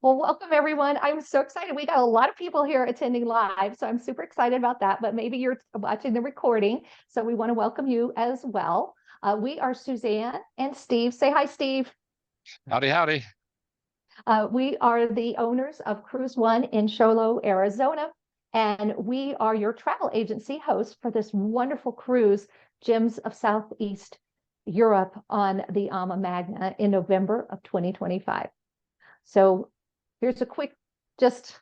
Well, welcome everyone. I'm so excited. We got a lot of people here attending live, so I'm super excited about that. But maybe you're watching the recording, so we want to welcome you as well. We are Suzanne and Steve. Say hi, Steve. Howdy, howdy. We are the owners of CruiseOne in Sholo, Arizona, and we are your travel agency host for this wonderful cruise, Gems of Southeast Europe on the AmaMagna in November of 2025. So here's a quick, just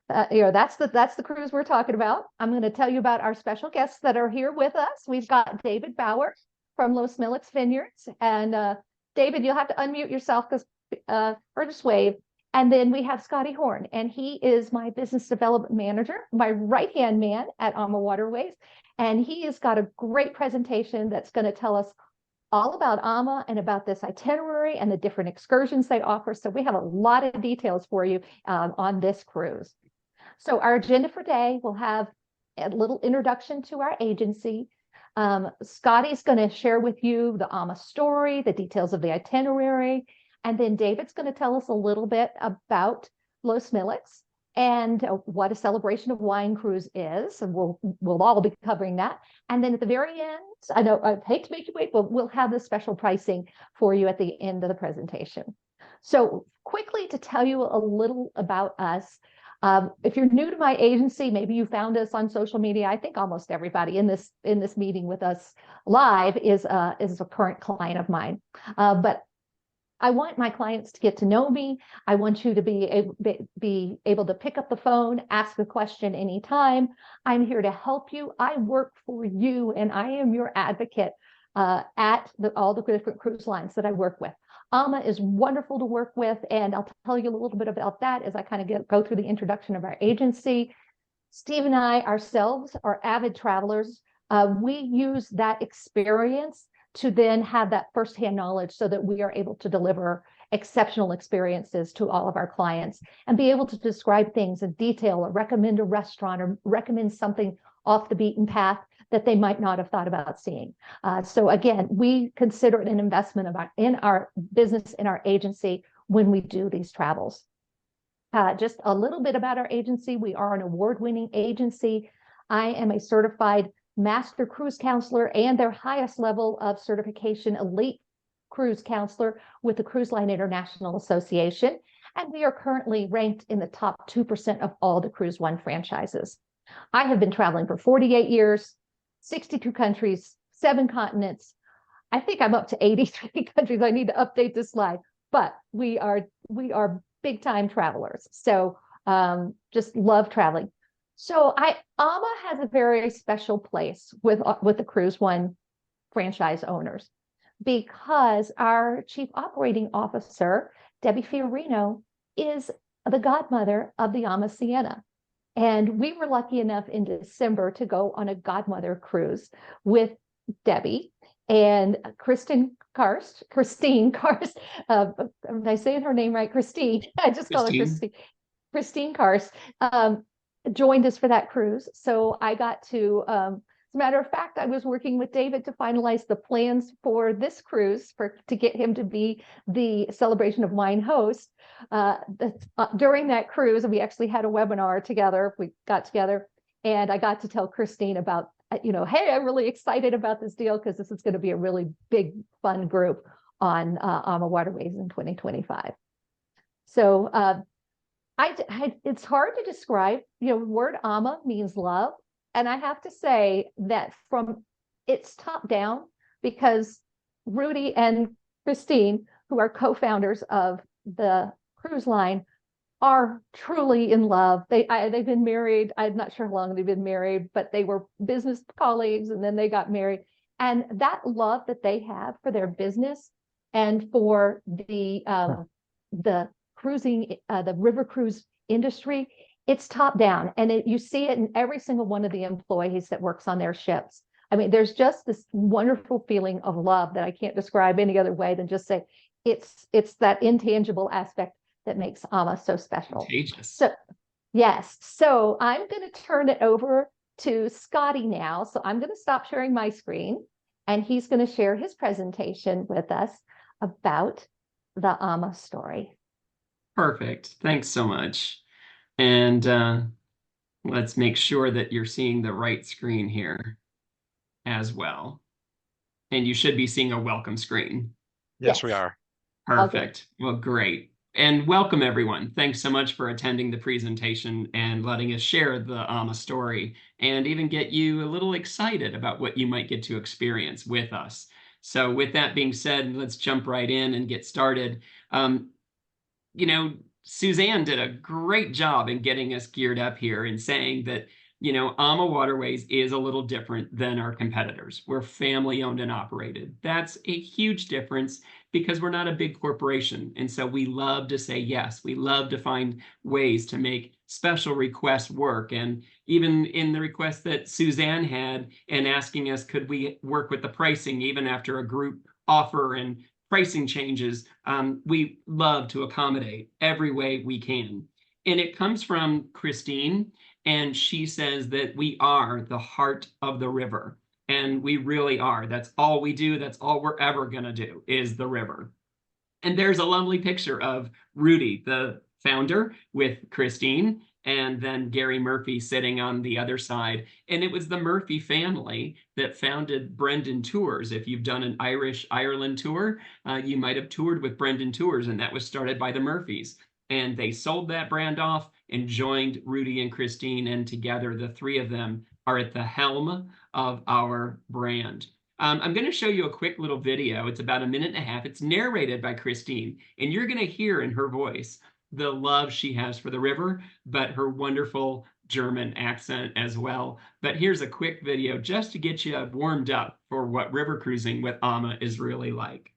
that's the cruise we're talking about. I'm going to tell you about our special guests that are here with us. We've got David Bauer from Los Milics Vineyards, and David, you'll have to unmute yourself because or just wave. And then we have Scotty Horn, and he is my business development manager, my right-hand man at AmaWaterways, and he has got a great presentation that's going to tell us all about Ama and about this itinerary and the different excursions they offer. So we have a lot of details for you on this cruise. So our agenda for today, we'll have a little introduction to our agency. Scotty's going to share with you the Ama story, the details of the itinerary, and then David's going to tell us a little bit about Los Milics and what a celebration of wine cruise is, and we'll all be covering that. And then at the very end, I know I hate to make you wait, but we'll have the special pricing for you at the end of the presentation. So quickly to tell you a little about us, if you're new to my agency, maybe you found us on social media. I think almost everybody in this meeting with us live is a current client of mine, but I want my clients to get to know me. I want you to be able to pick up the phone, ask a question anytime. I'm here to help you. I work for you, and I am your advocate at all the different cruise lines that I work with. Ama is wonderful to work with, and I'll tell you a little bit about that as I kind of go through the introduction of our agency. Steve and I ourselves are avid travelers. We use that experience to then have that firsthand knowledge so that we are able to deliver exceptional experiences to all of our clients and be able to describe things in detail or recommend a restaurant or recommend something off the beaten path that they might not have thought about seeing. So again, we consider it an investment in our business, in our agency when we do these travels. Just a little bit about our agency. We are an award-winning agency. I am a certified master cruise counselor and their highest level of certification, elite cruise counselor with the Cruise Line International Association. And we are currently ranked in the top 2% of all the CruiseOne franchises. I have been traveling for 48 years, 62 countries, 7 continents. I think I'm up to 83 countries. I need to update this slide, but we are big time travelers. So just love traveling. So Ama has a very special place with the CruiseOne franchise owners because our chief operating officer, Debbie Fiorino, is the godmother of the Ama Sienna. And we were lucky enough in December to go on a godmother cruise with Debbie and Christine Karst. Am I saying her name right? Christine. I just call her Christine. Christine Karst. Joined us for that cruise. So I got to, as a matter of fact, I was working with David to finalize the plans for this cruise to get him to be the celebration of wine host. During that cruise, we actually had a webinar together. We got together and I got to tell Christine about, hey, I'm really excited about this deal because this is going to be a really big, fun group on AmaWaterways in 2025. So it's hard to describe, word Ama means love. And I have to say that from its top down, because Rudy and Christine, who are co-founders of the cruise line, are truly in love. They've been married. I'm not sure how long they've been married, but they were business colleagues and then they got married. And that love that they have for their business and for the cruising, the river cruise industry, it's top down. And you see it in every single one of the employees that works on their ships. I mean, there's just this wonderful feeling of love that I can't describe any other way than just say it's that intangible aspect that makes Ama so special. Contagious. So, yes. So I'm going to turn it over to Scotty now. So I'm going to stop sharing my screen and he's going to share his presentation with us about the Ama story. Perfect. Thanks so much. And let's make sure that you're seeing the right screen here as well. And you should be seeing a welcome screen. Yes, we are. Perfect. Well, great. And welcome, everyone. Thanks so much for attending the presentation and letting us share the AMA story and even get you a little excited about what you might get to experience with us. So with that being said, let's jump right in and get started. You know, Suzanne did a great job in getting us geared up here and saying that, AmaWaterways is a little different than our competitors. We're family owned and operated. That's a huge difference because we're not a big corporation. And so we love to say yes. We love to find ways to make special requests work. And even in the request that Suzanne had and asking us, could we work with the pricing even after a group offer and pricing changes, we love to accommodate every way we can. And it comes from Christine, and she says that we are the heart of the river. And we really are. That's all we do. That's all we're ever going to do is the river. And there's a lovely picture of Rudy, the founder, with Christine, and then Gary Murphy sitting on the other side. And it was the Murphy family that founded Brendan Tours. If you've done an Irish Ireland tour, you might have toured with Brendan Tours, and that was started by the Murphys. And they sold that brand off and joined Rudy and Christine, and together the three of them are at the helm of our brand. I'm going to show you a quick little video. It's about 1.5 minutes. It's narrated by Christine, and you're going to hear in her voice the love she has for the river, but her wonderful German accent as well. But here's a quick video just to get you warmed up for what river cruising with AMA is really like.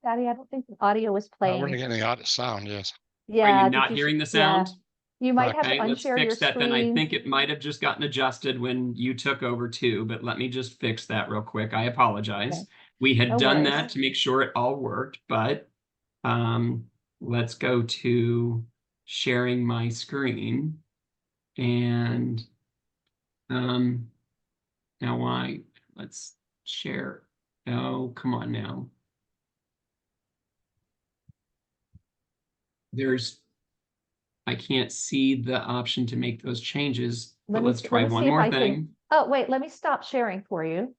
Daddy, I don't think the audio is playing. We're not getting the sound, yes. Yeah. Are you not hearing the sound? Yeah. You might have to Okay, let's unshare your fix that then. I screen. think it might have just gotten adjusted when you took over too, but let me just fix that real quick. I apologize. Okay. We had No done worries. that to make sure it all worked, but let's go to sharing my screen. And let's share. Oh, come on now. I can't see the option to make those changes, but let's try one more thing. Oh, wait, let me stop sharing for you.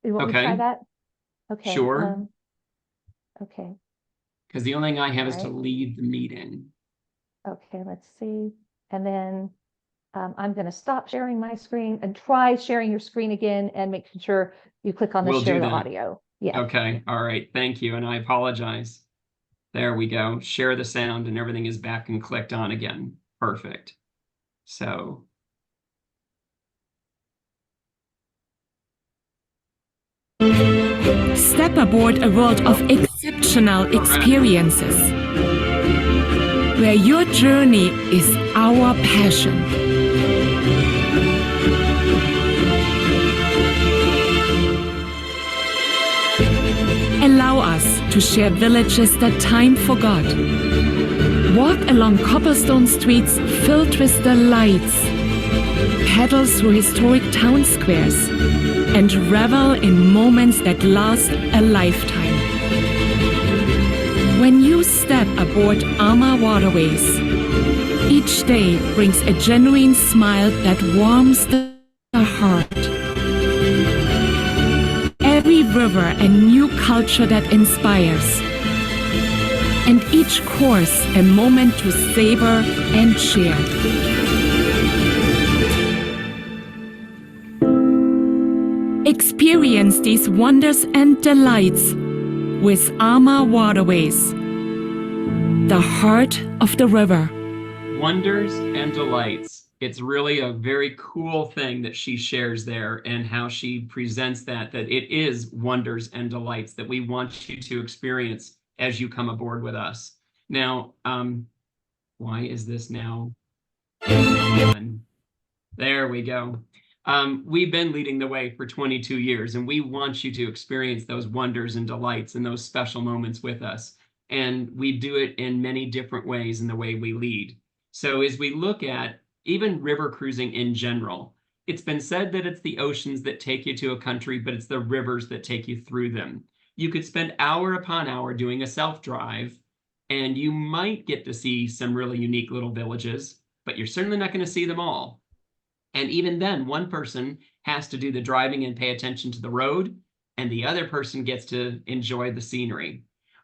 You want me to try that? Okay. Sure. Okay. Because the only thing I have is to lead the meeting. Okay, let's see. And then I'm going to stop sharing my screen and try sharing your screen again and making sure you click on the share the audio. Yeah. Okay. All right. Thank you. And I apologize. There we go. Share the sound and everything is back and clicked on again. Perfect. So. Step aboard a world of exceptional experiences, where your journey is our passion. Allow us to share villages that time forgot. Walk along cobblestone streets filled with the lights. Paddle through historic town squares and revel in moments that last a lifetime. When you step aboard AmaWaterways, each day brings a genuine smile that warms the heart. Every river a new culture that inspires. And each course a moment to savor and share. Experience these wonders and delights with AmaWaterways, the heart of the river. Wonders and delights. It's really a very cool thing that she shares there and how she presents that it is wonders and delights that we want you to experience as you come aboard with us. Now, why is this now? There we go. We've been leading the way for 22 years, and we want you to experience those wonders and delights and those special moments with us. And we do it in many different ways in the way we lead. So as we look at even river cruising in general. It's been said that it's the oceans that take you to a country, but it's the rivers that take you through them. You could spend hour upon hour doing a self-drive, and you might get to see some really unique little villages, but you're certainly not going to see them all. And even then, one person has to do the driving and pay attention to the road, and the other person gets to enjoy the scenery.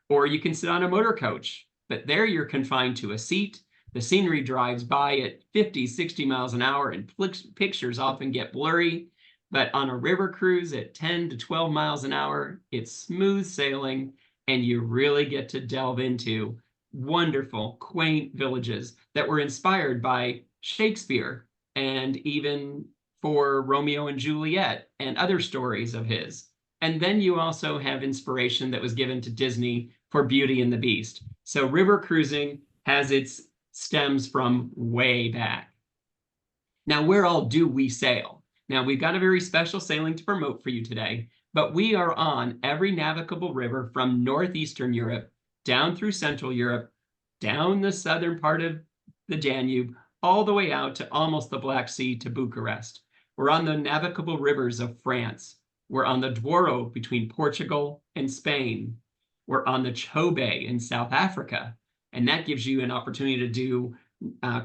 Or you can sit on a motor coach, but there you're confined to a seat. The scenery drives by at 50, 60 miles an hour, and pictures often get blurry. But on a river cruise at 10 to 12 miles an hour, it's smooth sailing, and you really get to delve into wonderful, quaint villages that were inspired by Shakespeare, and even for Romeo and Juliet and other stories of his. And then you also have inspiration that was given to Disney for Beauty and the Beast. So river cruising has its stems from way back. Now, where all do we sail? Now, we've got a very special sailing to promote for you today, but we are on every navigable river from northeastern Europe, down through Central Europe, down the southern part of the Danube, all the way out to almost the Black Sea to Bucharest. We're on the navigable rivers of France. We're on the Douro between Portugal and Spain. We're on the Chobe in South Africa, and that gives you an opportunity to do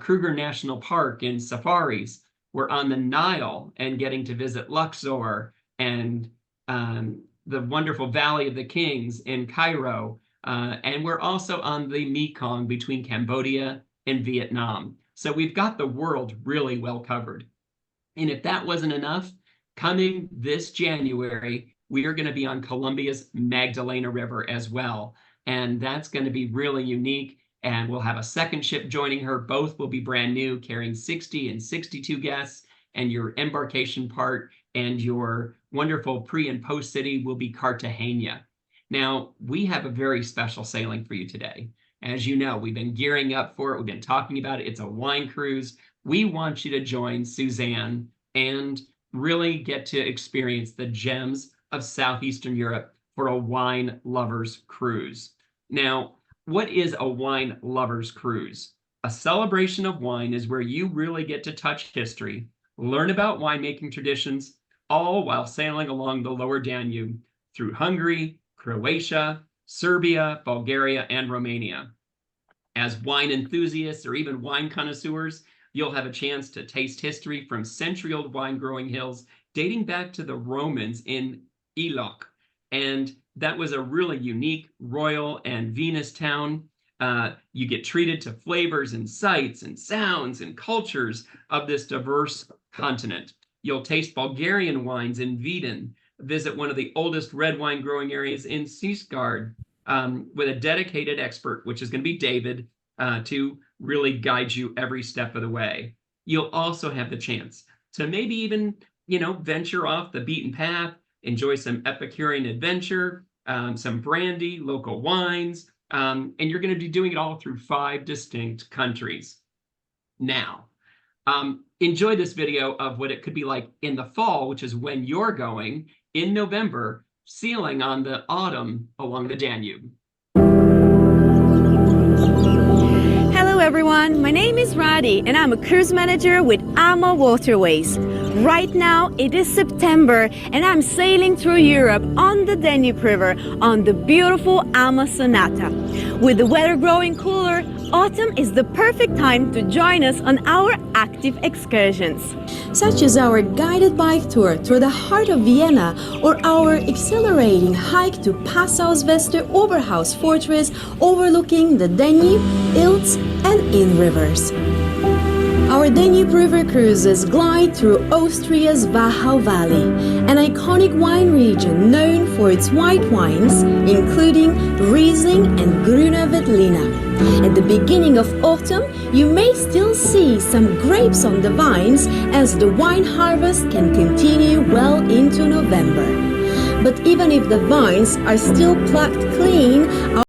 Kruger National Park and safaris. We're on the Nile and getting to visit Luxor and the wonderful Valley of the Kings in Cairo. And we're also on the Mekong between Cambodia and Vietnam. So we've got the world really well covered. And if that wasn't enough, coming this January, we are going to be on Colombia's Magdalena River as well. And that's going to be really unique. And we'll have a second ship joining her. Both will be brand new, carrying 60 and 62 guests. And your embarkation part and your wonderful pre and post city will be Cartagena. Now, we have a very special sailing for you today. As you know, we've been gearing up for it. We've been talking about it. It's a wine cruise. We want you to join Suzanne and really get to experience the gems of Southeastern Europe for a wine lovers cruise. Now, what is a wine lovers cruise? A celebration of wine is where you really get to touch history, learn about winemaking traditions, all while sailing along the Lower Danube through Hungary, Croatia, Serbia, Bulgaria, and Romania. As wine enthusiasts or even wine connoisseurs, you'll have a chance to taste history from century-old wine-growing hills dating back to the Romans in Eloc. And that was a really unique royal and Venus town. You get treated to flavors and sights and sounds and cultures of this diverse continent. You'll taste Bulgarian wines in Vidin, visit one of the oldest red wine growing areas in Seasgard, with a dedicated expert, which is going to be David, to really guide you every step of the way. You'll also have the chance to maybe even, venture off the beaten path, enjoy some Epicurean adventure, some brandy, local wines, and you're going to be doing it all through 5 distinct countries. Now, enjoy this video of what it could be like in the fall, which is when you're going in November, sailing on the autumn along the Danube. Hello everyone, my name is Radi and I'm a cruise manager with AmaWaterways. Right now it is September and I'm sailing through Europe on the Danube River on the beautiful Ama Sonata. With the weather growing cooler, autumn is the perfect time to join us on our active excursions, such as our guided bike tour through the heart of Vienna or our exhilarating hike to Passau's Wester Oberhaus fortress overlooking the Danube, Ilz and Inn rivers. Our Danube River cruises glide through Austria's Wachau Valley, an iconic wine region known for its white wines, including Riesling and Grüne Veltliner. At the beginning of autumn, you may still see some grapes on the vines as the wine harvest can continue well into November. But even if the vines are still plucked clean,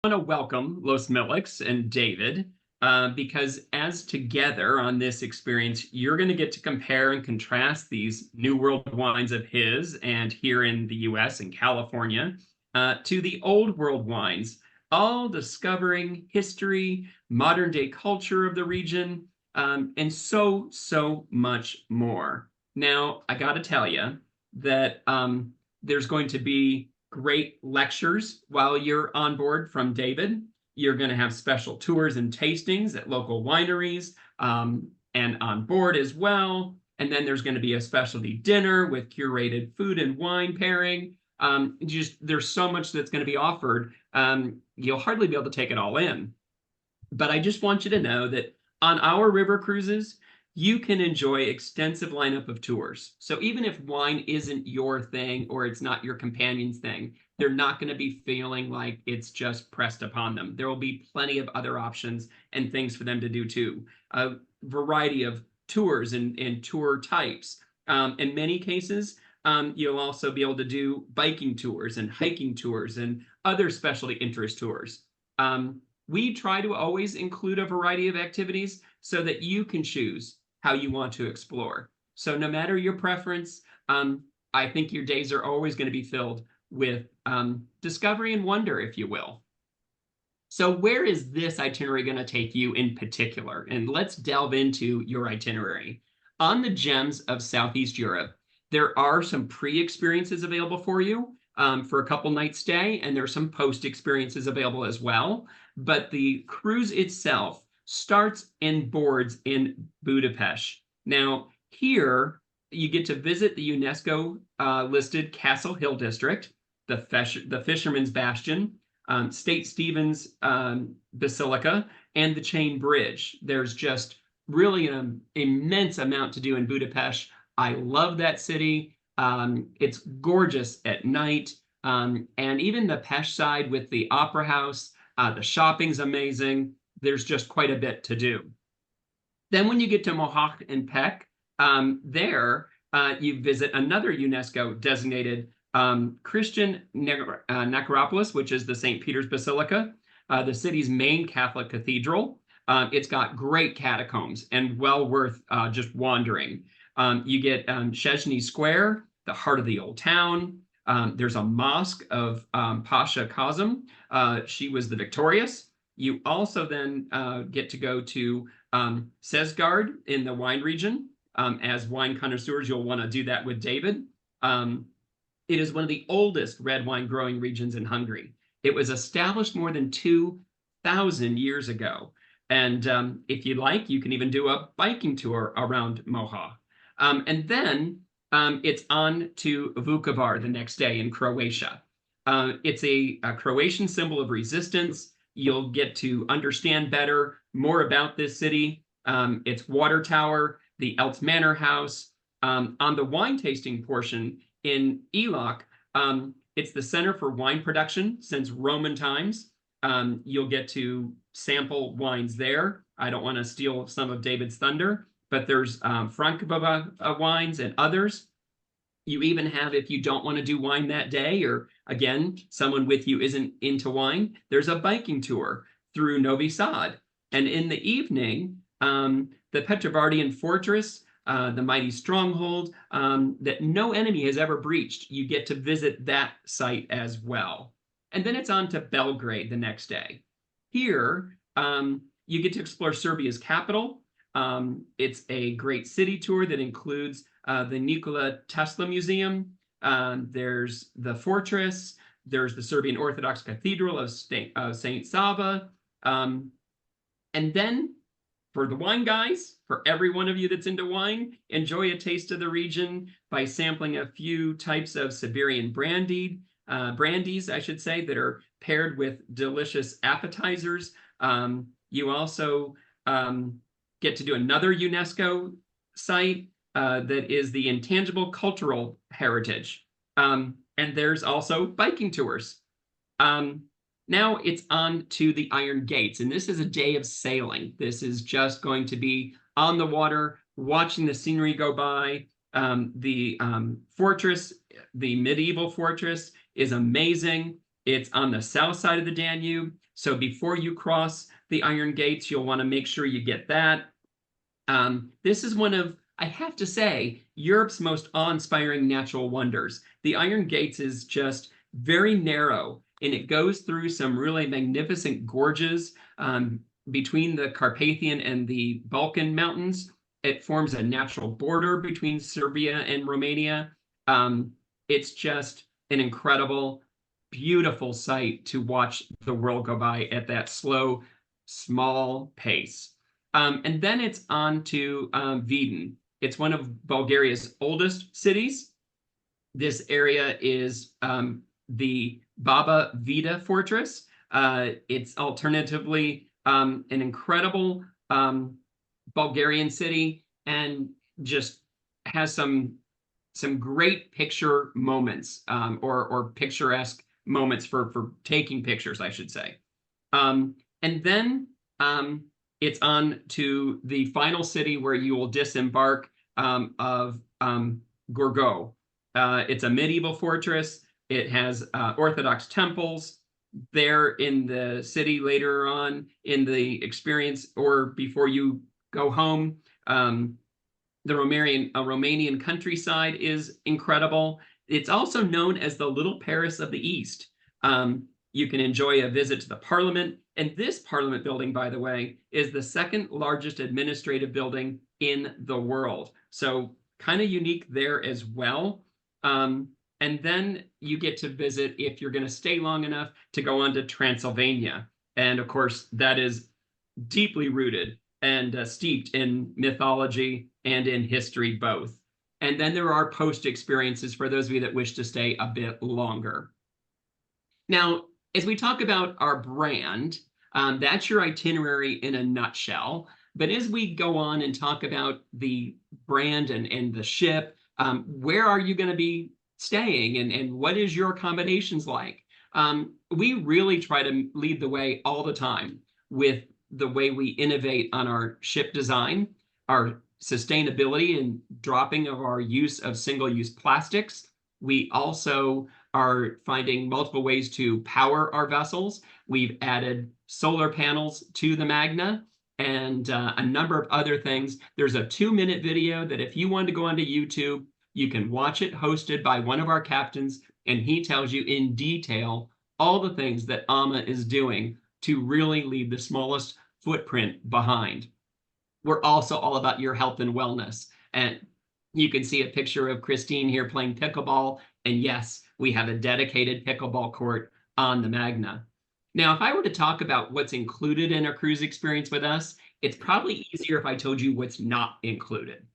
want to welcome Los Milics and David because as together on this experience, you're going to get to compare and contrast these New World wines of his and here in the US and California to the Old World wines, all discovering history, modern day culture of the region, and so much more. Now, I got to tell you that there's going to be great lectures while you're on board from David. You're going to have special tours and tastings at local wineries and on board as well. And then there's going to be a specialty dinner with curated food and wine pairing. There's so much that's going to be offered. You'll hardly be able to take it all in. But I just want you to know that on our river cruises, you can enjoy extensive lineup of tours. So even if wine isn't your thing or it's not your companion's thing, they're not going to be feeling like it's just pressed upon them. There will be plenty of other options and things for them to do too. A variety of tours and tour types. In many cases, you'll also be able to do biking tours and hiking tours and other specialty interest tours. We try to always include a variety of activities so that you can choose how you want to explore. So no matter your preference, I think your days are always going to be filled with discovery and wonder, if you will. So where is this itinerary going to take you in particular? And let's delve into your itinerary. On the Gems of Southeast Europe, there are some pre-experiences available for you for a couple nights stay, and there's some post-experiences available as well. But the cruise itself starts and boards in Budapest. Now, here you get to visit the UNESCO listed Castle Hill District, the Fisherman's Bastion, St. Stephen's Basilica, and the Chain Bridge. There's just really an immense amount to do in Budapest. I love that city. It's gorgeous at night. And even the Pest side with the Opera House, the shopping's amazing. There's just quite a bit to do. Then when you get to Mohawk and Peck, there you visit another UNESCO designated Christian necropolis, which is the St. Peter's Basilica, the city's main Catholic cathedral. It's got great catacombs and well worth just wandering. You get Chesney Square, the heart of the old town. There's a mosque of Pasha Kazım. She was the victorious. You also then get to go to Sezgard in the wine region. As wine connoisseurs, you'll want to do that with David. It is one of the oldest red wine growing regions in Hungary. It was established more than 2,000 years ago. And if you like, you can even do a biking tour around Moha. And then it's on to Vukovar the next day in Croatia. It's a Croatian symbol of resistance. You'll get to understand better more about this city, its water tower, the Eltz Manor House. On the wine tasting portion in Elok, it's the center for wine production since Roman times. You'll get to sample wines there. I don't want to steal some of David's thunder, but there's Frankova wines and others. You even have, if you don't want to do wine that day, or again, someone with you isn't into wine, there's a biking tour through Novi Sad. And in the evening, the Petrovardian fortress, the mighty stronghold that no enemy has ever breached, you get to visit that site as well. And then it's on to Belgrade the next day. Here, you get to explore Serbia's capital. It's a great city tour that includes the Nikola Tesla Museum. There's the fortress. There's the Serbian Orthodox Cathedral of St. Sava. And then for the wine guys, for every one of you that's into wine, enjoy a taste of the region by sampling a few types of Siberian brandies, I should say, that are paired with delicious appetizers. You also get to do another UNESCO site that is the intangible cultural heritage. And there's also biking tours. Now it's on to the Iron Gates, and this is a day of sailing. This is just going to be on the water, watching the scenery go by. The fortress, the medieval fortress, is amazing. It's on the south side of the Danube. So before you cross the Iron Gates, you'll want to make sure you get that. This is one of, I have to say, Europe's most awe-inspiring natural wonders. The Iron Gates is just very narrow, and it goes through some really magnificent gorges between the Carpathian and the Balkan Mountains. It forms a natural border between Serbia and Romania. It's just an incredible, beautiful sight to watch the world go by at that slow, small pace. And then it's on to Vidin. It's one of Bulgaria's oldest cities. This area is the Baba Vita Fortress. It's alternatively an incredible Bulgarian city, and just has some great picture moments, or picturesque moments for taking pictures, I should say. And then it's on to the final city where you will disembark of Gorgo. It's a medieval fortress. It has Orthodox temples there in the city later on in the experience, or before you go home. The Romanian countryside is incredible. It's also known as the Little Paris of the East. You can enjoy a visit to the Parliament. And this Parliament building, by the way, is the second largest administrative building in the world. So kind of unique there as well. And then you get to visit, if you're going to stay long enough, to go on to Transylvania. And of course, that is deeply rooted and steeped in mythology and in history both. And then there are post experiences for those of you that wish to stay a bit longer. Now, as we talk about our brand, that's your itinerary in a nutshell. But as we go on and talk about the brand and the ship, where are you going to be staying, and what is your accommodations like? We really try to lead the way all the time with the way we innovate on our ship design, our sustainability and dropping of our use of single-use plastics. We also are finding multiple ways to power our vessels. We've added solar panels to the Magna and a number of other things. There's a 2-minute video that if you want to go onto YouTube, you can watch it, hosted by one of our captains, and he tells you in detail all the things that AMA is doing to really leave the smallest footprint behind. We're also all about your health and wellness. And you can see a picture of Christine here playing pickleball. And yes, we have a dedicated pickleball court on the Magna. Now, if I were to talk about what's included in a cruise experience with us, it's probably easier if I told you what's not included.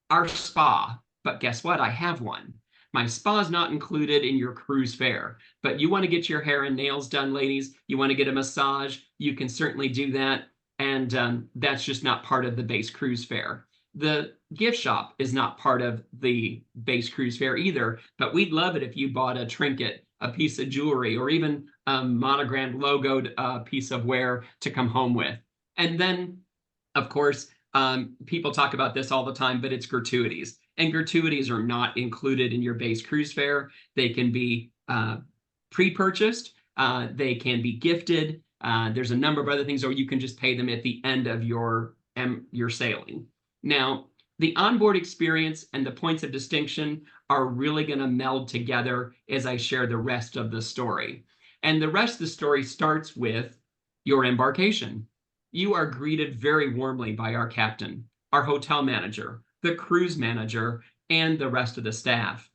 Our spa, but guess what? I have one. My spa is not included in your cruise fare, but you want to get your hair and nails done, ladies. You want to get a massage, you can certainly do that. And that's just not part of the base cruise fare. The gift shop is not part of the base cruise fare either, but we'd love it if you bought a trinket, a piece of jewelry, or even a monogrammed logoed piece of wear to come home with. And then, of course, people talk about this all the time, but it's gratuities. And gratuities are not included in your base cruise fare. They can be pre-purchased, they can be gifted. There's a number of other things, or you can just pay them at the end of your sailing. Now, the onboard experience and the points of distinction are really going to meld together as I share the rest of the story. And the rest of the story starts with your embarkation. You are greeted very warmly by our captain, our hotel manager, the cruise manager, and the rest of the staff.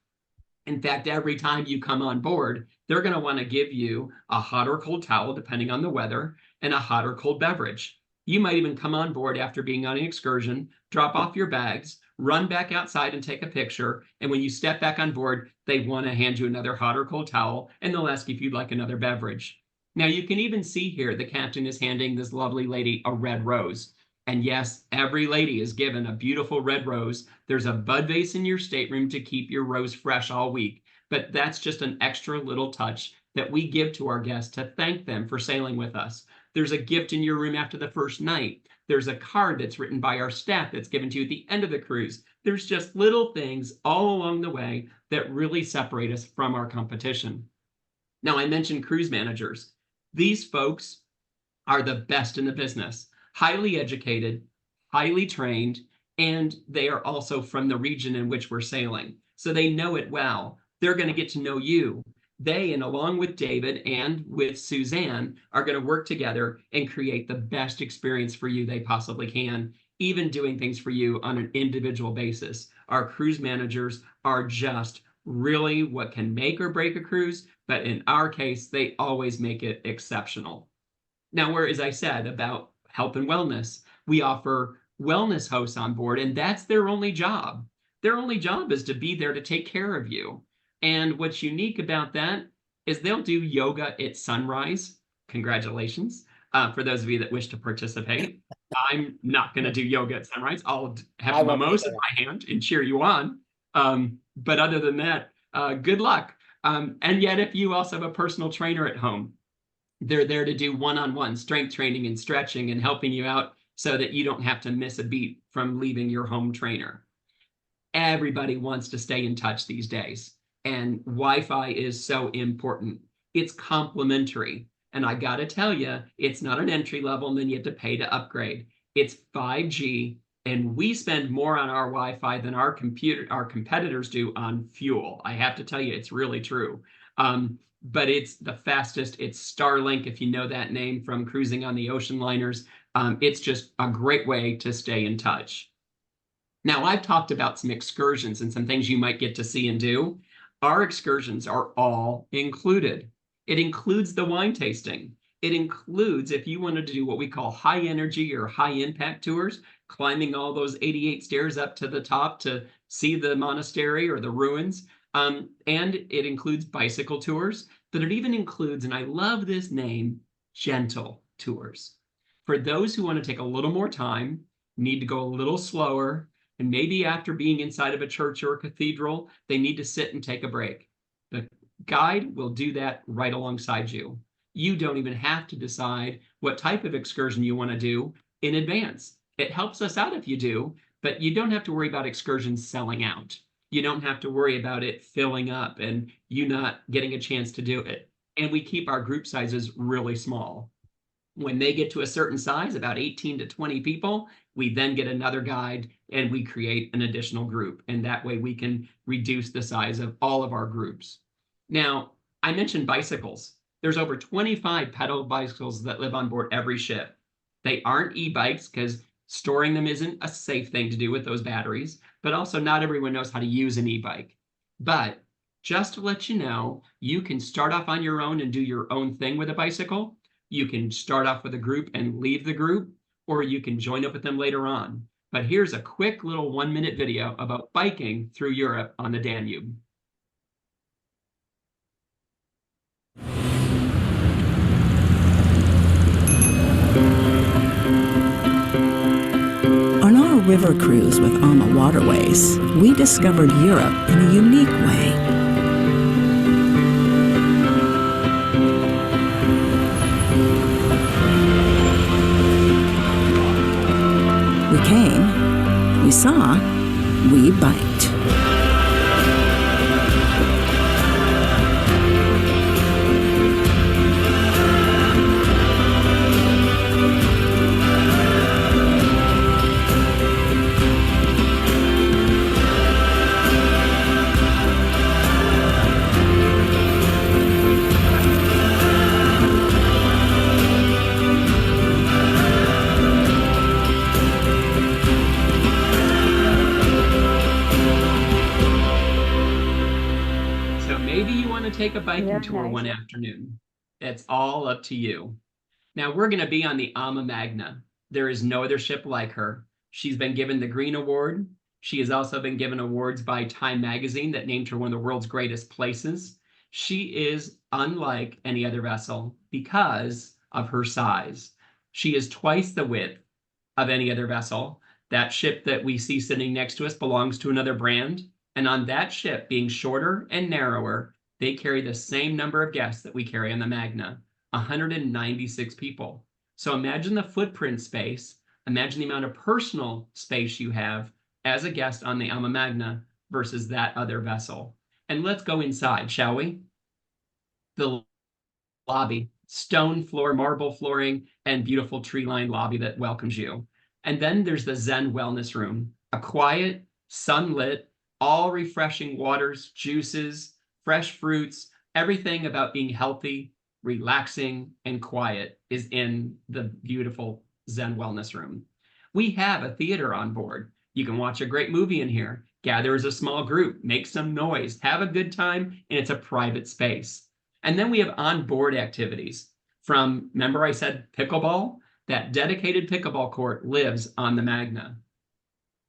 In fact, every time you come on board, they're going to want to give you a hot or cold towel, depending on the weather, and a hot or cold beverage. You might even come on board after being on an excursion, drop off your bags, run back outside and take a picture. And when you step back on board, they want to hand you another hot or cold towel, and they'll ask if you'd like another beverage. Now, you can even see here the captain is handing this lovely lady a red rose. And yes, every lady is given a beautiful red rose. There's a bud vase in your stateroom to keep your rose fresh all week. But that's just an extra little touch that we give to our guests to thank them for sailing with us. There's a gift in your room after the first night. There's a card that's written by our staff that's given to you at the end of the cruise. There's just little things all along the way that really separate us from our competition. Now, I mentioned cruise managers. These folks are the best in the business, highly educated, highly trained, and they are also from the region in which we're sailing. So they know it well. They're going to get to know you. They, and along with David and with Suzanne, are going to work together and create the best experience for you they possibly can, even doing things for you on an individual basis. Our cruise managers are just really what can make or break a cruise, but in our case, they always make it exceptional. Now, where, as I said, about health and wellness, we offer wellness hosts on board, and that's their only job. Their only job is to be there to take care of you. And what's unique about that is they'll do yoga at sunrise. Congratulations. For those of you that wish to participate. I'm not going to do yoga at sunrise. I'll have a mimosa in my hand and cheer you on. But other than that, good luck. And yet, if you also have a personal trainer at home, they're there to do one-on-one strength training and stretching and helping you out so that you don't have to miss a beat from leaving your home trainer. Everybody wants to stay in touch these days, and Wi-Fi is so important. It's complimentary. And I got to tell you, it's not an entry level and then you have to pay to upgrade. It's 5G, and we spend more on our Wi-Fi than our competitors do on fuel. I have to tell you, it's really true. But it's the fastest. It's Starlink, if you know that name from cruising on the ocean liners. It's just a great way to stay in touch. Now, I've talked about some excursions and some things you might get to see and do. Our excursions are all included. It includes the wine tasting. It includes, if you wanted to do what we call high energy or high impact tours, climbing all those 88 stairs up to the top to see the monastery or the ruins. And it includes bicycle tours, but it even includes, and I love this name, gentle tours. For those who want to take a little more time, need to go a little slower, and maybe after being inside of a church or a cathedral, they need to sit and take a break. The guide will do that right alongside you. You don't even have to decide what type of excursion you want to do in advance. It helps us out if you do, but you don't have to worry about excursions selling out. You don't have to worry about it filling up and you not getting a chance to do it. And we keep our group sizes really small. When they get to a certain size, about 18 to 20 people, we then get another guide and we create an additional group. And that way we can reduce the size of all of our groups. Now, I mentioned bicycles. There's over 25 pedal bicycles that live on board every ship. They aren't e-bikes because storing them isn't a safe thing to do with those batteries, but also not everyone knows how to use an e-bike. But just to let you know, you can start off on your own and do your own thing with a bicycle. You can start off with a group and leave the group, or you can join up with them later on. But here's a quick little 1-minute video about biking through Europe on the Danube. On our river cruise with AmaWaterways, we discovered Europe in a unique way. We came, we saw, we biked. Take a biking tour one afternoon. It's all up to you. Now we're going to be on the AmaMagna. There is no other ship like her. She's been given the Green Award. She has also been given awards by Time Magazine that named her one of the world's greatest places. She is unlike any other vessel because of her size. She is twice the width of any other vessel. That ship that we see sitting next to us belongs to another brand. And on that ship, being shorter and narrower, they carry the same number of guests that we carry on the Magna, 196 people. So imagine the footprint space, imagine the amount of personal space you have as a guest on the AmaMagna versus that other vessel. And let's go inside, shall we? The lobby, stone floor, marble flooring, and beautiful tree-lined lobby that welcomes you. And then there's the Zen Wellness Room, a quiet, sunlit, all refreshing waters, juices, fresh fruits, everything about being healthy, relaxing, and quiet is in the beautiful Zen Wellness Room. We have a theater on board. You can watch a great movie in here, gather as a small group, make some noise, have a good time, and it's a private space. And then we have onboard activities from, remember I said pickleball? That dedicated pickleball court lives on the Magna.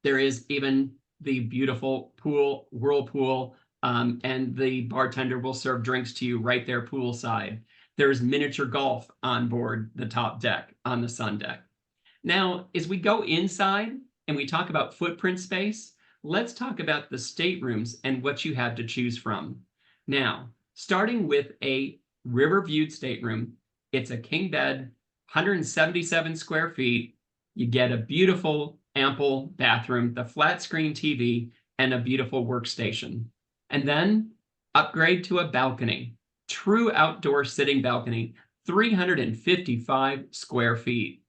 There is even the beautiful pool, whirlpool, and the bartender will serve drinks to you right there poolside. There's miniature golf on board the top deck, on the sun deck. Now, as we go inside and we talk about footprint space, let's talk about the staterooms and what you have to choose from. Now, starting with a river-viewed stateroom, it's a king bed, 177 square feet. You get a beautiful, ample bathroom, the flat screen TV, and a beautiful workstation. And then upgrade to a balcony, true outdoor sitting balcony, 355 square feet.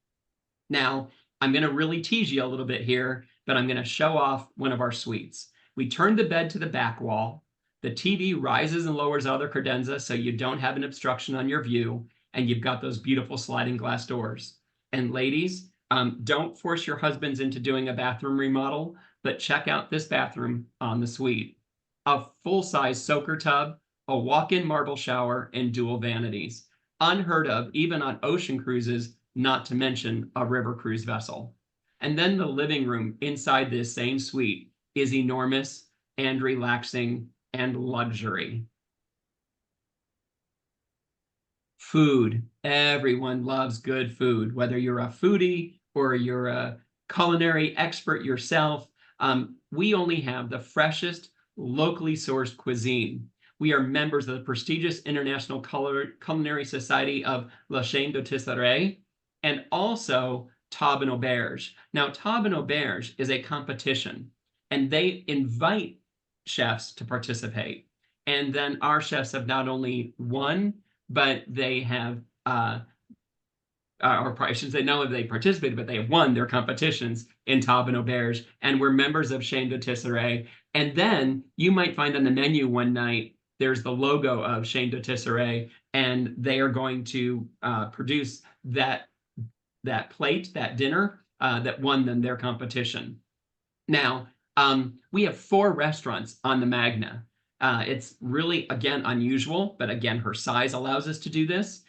Now, I'm going to really tease you a little bit here, but I'm going to show off one of our suites. We turn the bed to the back wall. The TV rises and lowers out of the credenza so you don't have an obstruction on your view, and you've got those beautiful sliding glass doors. And ladies, don't force your husbands into doing a bathroom remodel, but check out this bathroom on the suite. A full-size soaker tub, a walk-in marble shower, and dual vanities. Unheard of even on ocean cruises, not to mention a river cruise vessel. And then the living room inside this same suite is enormous and relaxing and luxury. Food. Everyone loves good food, whether you're a foodie or you're a culinary expert yourself. We only have the freshest, locally sourced cuisine. We are members of the prestigious International Culinary Society of La Chaîne d'Otisserie and also Table and Auberge. Now, Table and Auberge is a competition, and they invite chefs to participate. And then our chefs have not only won, but they have, or I shouldn't say not only they participated, but they have won their competitions in Table and Auberge, and we're members of Chaîne d'Otisserie. And then you might find on the menu one night, there's the logo of Chaîne d'Otisserie, and they are going to produce that plate, that dinner, that won them their competition. Now, we have 4 restaurants on the Magna. It's really, again, unusual, but again, her size allows us to do this.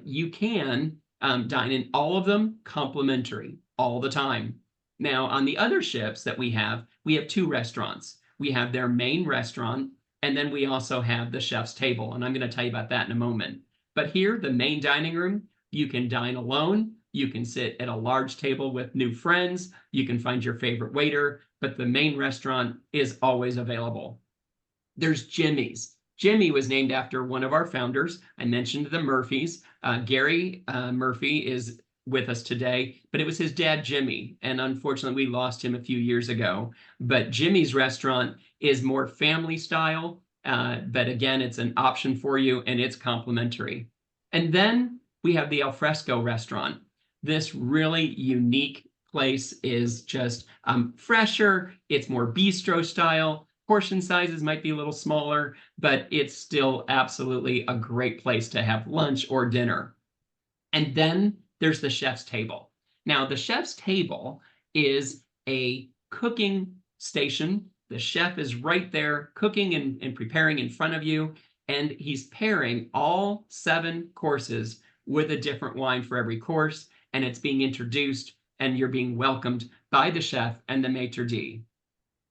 You can dine in all of them complimentary all the time. Now, on the other ships that we have 2 restaurants. We have their main restaurant, and then we also have the chef's table, and I'm going to tell you about that in a moment. But here, the main dining room, you can dine alone. You can sit at a large table with new friends. You can find your favorite waiter, but the main restaurant is always available. There's Jimmy's. Jimmy was named after one of our founders. I mentioned the Murphys. Gary Murphy is with us today, but it was his dad, Jimmy, and unfortunately, we lost him a few years ago. But Jimmy's restaurant is more family style, but again, it's an option for you, and it's complimentary. And then we have the Alfresco restaurant. This really unique place is just fresher. It's more bistro style. Portion sizes might be a little smaller, but it's still absolutely a great place to have lunch or dinner. And then there's the chef's table. Now, the chef's table is a cooking station. The chef is right there cooking and preparing in front of you, and he's pairing all 7 courses with a different wine for every course, and it's being introduced, and you're being welcomed by the chef and the maitre d'.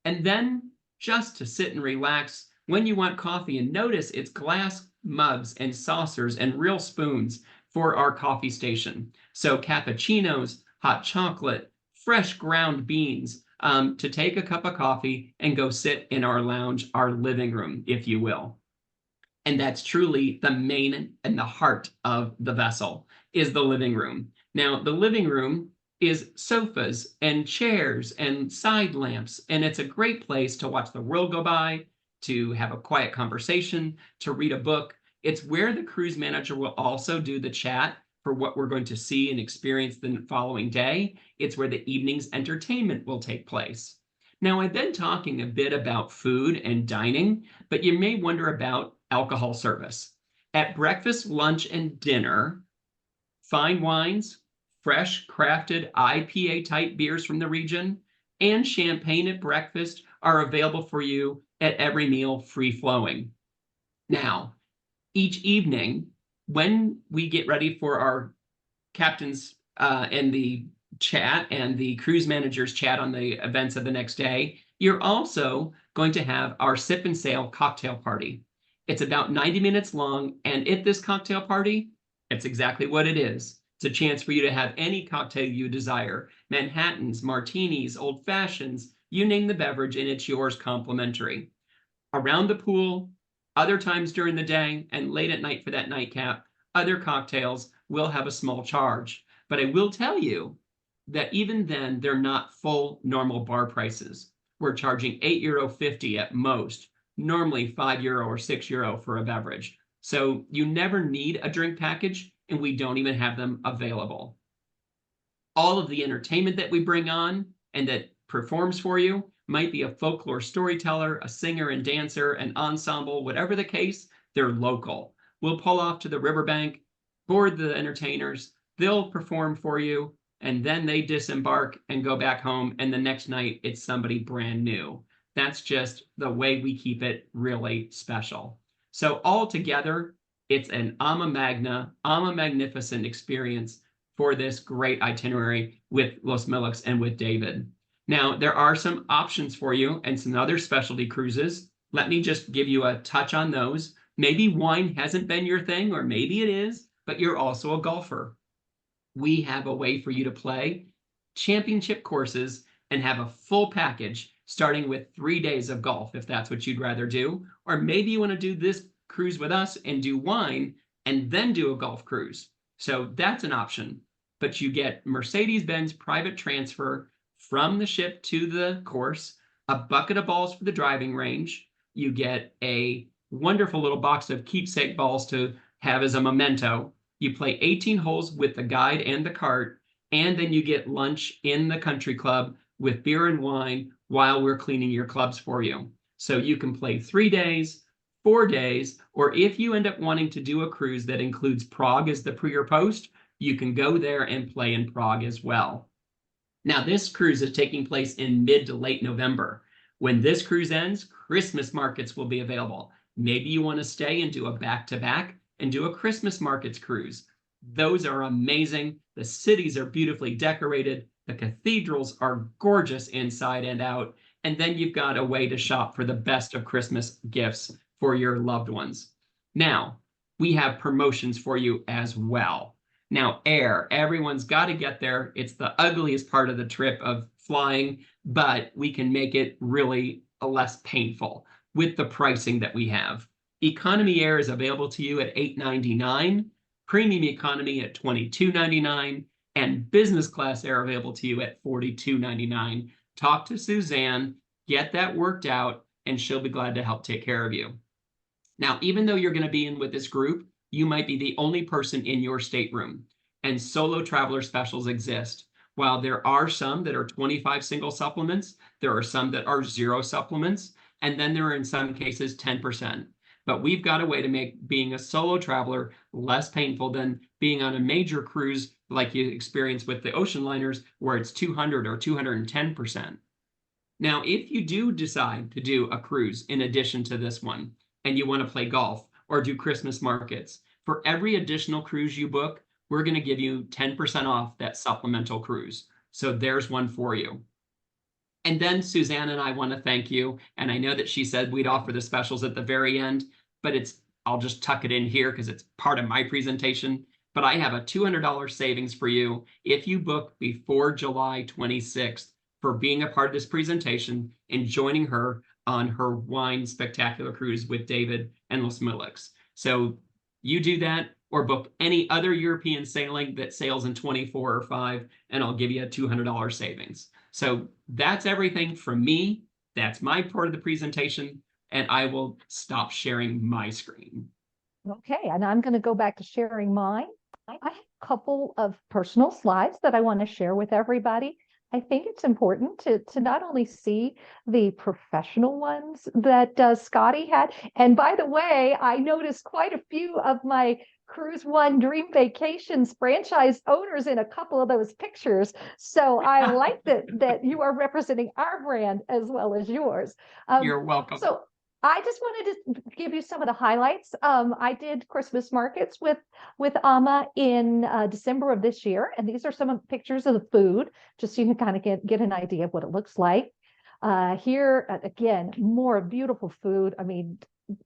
And then just to sit and relax when you want coffee, and notice it's glass mugs and saucers and real spoons for our coffee station. So cappuccinos, hot chocolate, fresh ground beans, to take a cup of coffee and go sit in our lounge, our living room, if you will. And that's truly the main and the heart of the vessel is the living room. Now, the living room is sofas and chairs and side lamps, and it's a great place to watch the world go by, to have a quiet conversation, to read a book. It's where the cruise manager will also do the chat for what we're going to see and experience the following day. It's where the evening's entertainment will take place. Now, I've been talking a bit about food and dining, but you may wonder about alcohol service. At breakfast, lunch, and dinner, fine wines, fresh crafted IPA-type beers from the region, and champagne at breakfast are available for you at every meal, free-flowing. Now, each evening, when we get ready for our captains and the chat and the cruise managers chat on the events of the next day, you're also going to have our sip and sail cocktail party. It's about 90 minutes long, and at this cocktail party, it's exactly what it is. It's a chance for you to have any cocktail you desire. Manhattans, martinis, old fashions, you name the beverage, and it's yours complimentary. Around the pool, other times during the day, and late at night for that nightcap, other cocktails will have a small charge. But I will tell you that even then, they're not full normal bar prices. We're charging €8.50 at most, normally €5 or €6 for a beverage. So you never need a drink package, and we don't even have them available. All of the entertainment that we bring on and that performs for you might be a folklore storyteller, a singer and dancer, an ensemble, whatever the case, they're local. We'll pull off to the riverbank, board the entertainers, they'll perform for you, and then they disembark and go back home, and the next night it's somebody brand new. That's just the way we keep it really special. So all together, it's an AmaMagna, AmaMagnificent experience for this great itinerary with Los Milics and with David. Now, there are some options for you and some other specialty cruises. Let me just give you a touch on those. Maybe wine hasn't been your thing, or maybe it is, but you're also a golfer. We have a way for you to play championship courses and have a full package starting with 3 days of golf, if that's what you'd rather do. Or maybe you want to do this cruise with us and do wine and then do a golf cruise. So that's an option. But you get Mercedes-Benz private transfer from the ship to the course, a bucket of balls for the driving range. You get a wonderful little box of keepsake balls to have as a memento. You play 18 holes with the guide and the cart, and then you get lunch in the country club with beer and wine while we're cleaning your clubs for you. So you can play 3 days, 4 days, or if you end up wanting to do a cruise that includes Prague as the pre or post, you can go there and play in Prague as well. Now, this cruise is taking place in mid to late November. When this cruise ends, Christmas markets will be available. Maybe you want to stay and do a back-to-back and do a Christmas markets cruise. Those are amazing. The cities are beautifully decorated. The cathedrals are gorgeous inside and out. And then you've got a way to shop for the best of Christmas gifts for your loved ones. Now, we have promotions for you as well. Now, air, everyone's got to get there. It's the ugliest part of the trip of flying, but we can make it really less painful with the pricing that we have. Economy air is available to you at $8.99, premium economy at $22.99, and business class air available to you at $42.99. Talk to Suzanne, get that worked out, and she'll be glad to help take care of you. Now, even though you're going to be in with this group, you might be the only person in your stateroom, and solo traveler specials exist. While there are some that are 25 single supplements, there are some that are 0 supplements, and then there are in some cases 10%. But we've got a way to make being a solo traveler less painful than being on a major cruise like you experience with the ocean liners, where it's 200 or 210%. Now, if you do decide to do a cruise in addition to this one, and you want to play golf or do Christmas markets, for every additional cruise you book, we're going to give you 10% off that supplemental cruise. So there's one for you. And then Suzanne and I want to thank you. And I know that she said we'd offer the specials at the very end, but I'll just tuck it in here because it's part of my presentation. But I have a $200 savings for you if you book before July 26th for being a part of this presentation and joining her on her wine spectacular cruise with David and Los Milics. So you do that, or book any other European sailing that sails in 24 or 5, and I'll give you a $200 savings. So that's everything from me. That's my part of the presentation, and I will stop sharing my screen. Okay, and I'm going to go back to sharing mine. I have a couple of personal slides that I want to share with everybody. I think it's important to not only see the professional ones that Scotty had, and by the way, I noticed quite a few of my CruiseOne Dream Vacations franchise owners in a couple of those pictures. So I like that you are representing our brand as well as yours. You're welcome. So I just wanted to give you some of the highlights. I did Christmas markets with Ama in December of this year, and these are some of the pictures of the food, just so you can kind of get an idea of what it looks like. Here, again, more beautiful food. I mean,